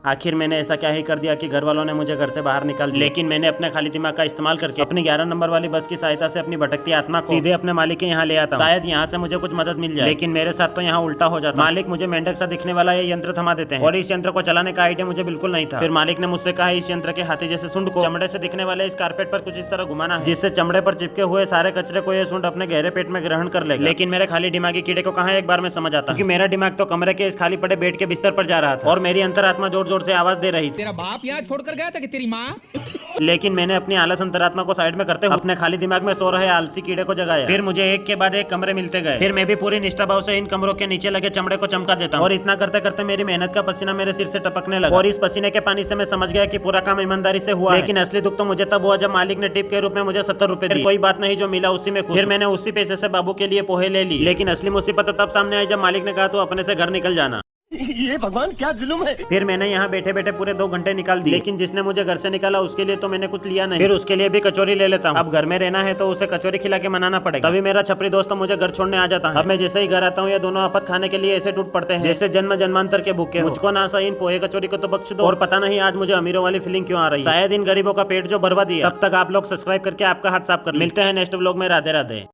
आखिर मैंने ऐसा क्या ही कर दिया कि घर वालों ने मुझे घर से बाहर निकाल दिया। लेकिन मैंने अपने खाली दिमाग का इस्तेमाल करके अपनी 11 नंबर वाली बस की सहायता से अपनी भटकती आत्मा को सीधे अपने मालिक के यहाँ ले आता हूँ। शायद यहाँ से मुझे कुछ मदद मिल जाए, लेकिन मेरे साथ तो यहाँ उल्टा हो जाता। मालिक मुझे मेंढक सा दिखने वाला ये यंत्र थमा देते हैं और इस यंत्र को चलाने का आइडिया मुझे बिल्कुल नहीं था। फिर मालिक ने मुझसे कहा इस यंत्र के हाथी जैसे सूंड को चमड़े से दिखने वाले इस कारपेट पर कुछ इस तरह घुमाना है, जिससे चमड़े पर चिपके हुए सारे कचरे को ये सूंड अपने गहरे पेट में ग्रहण कर लेगा। लेकिन मेरे खाली दिमागी कीड़े को कहाँ एक बार में समझ आता, क्योंकि मेरा दिमाग तो कमरे के इस खाली पड़े बेड के बिस्तर पर जा रहा था और मेरी अंतरात्मा जोर जोर से आवाज दे रही थी, तेरा बाप यहाँ छोड़कर गया था कि तेरी माँ। लेकिन मैंने अपनी आलस अंतरात्मा को साइड में करते हुए अपने खाली दिमाग में सो रहे आलसी कीड़े को जगाया। फिर मुझे एक के बाद एक कमरे मिलते गए। फिर मैं भी पूरी निष्ठा भाव से इन कमरों के नीचे लगे चमड़े को चमका देता हूँ और इतना करते करते मेरी मेहनत का पसीना मेरे सिर से टपकने लगा और इस पसीने के पानी से मैं समझ गया कि पूरा काम ईमानदारी से हुआ। लेकिन असली दुख तो मुझे तब हुआ जब मालिक ने टिप के रूप में मुझे 70 रुपए दिए। कोई बात नहीं, जो मिला उसी में खुश। फिर मैंने उसी पैसे से बाबू के लिए पोहे ले ली। लेकिन असली मुसीबत तब सामने आई जब मालिक ने कहा तो अपने से घर निकल जाना। ये भगवान क्या जुल्म है। फिर मैंने यहाँ बैठे बैठे पूरे 2 घंटे निकाल दिए, लेकिन जिसने मुझे घर से निकाला उसके लिए तो मैंने कुछ लिया नहीं। फिर उसके लिए भी कचौरी ले लेता हूँ। अब घर में रहना है तो उसे कचौरी खिला के मनाना पड़ेगा। तभी मेरा छपरी दोस्त मुझे घर छोड़ने आ जाता है। अब मैं जैसे ही घर आता हूँ ये दोनों आपत खाने के लिए ऐसे टूट पड़ते हैं जैसे जन्म जन्मांतर के भूखे। मुझको ना सही इन पोहे कचौरी को तो बख्श दो। और पता नहीं आज मुझे अमीरों वाली फीलिंग क्यों आ रही है। शायद इन गरीबों का पेट जो भरवा दिया। तब तक आप लोग सब्सक्राइब करके आपका हाथ साफ कर। मिलते हैं नेक्स्ट व्लॉग में। राधे राधे।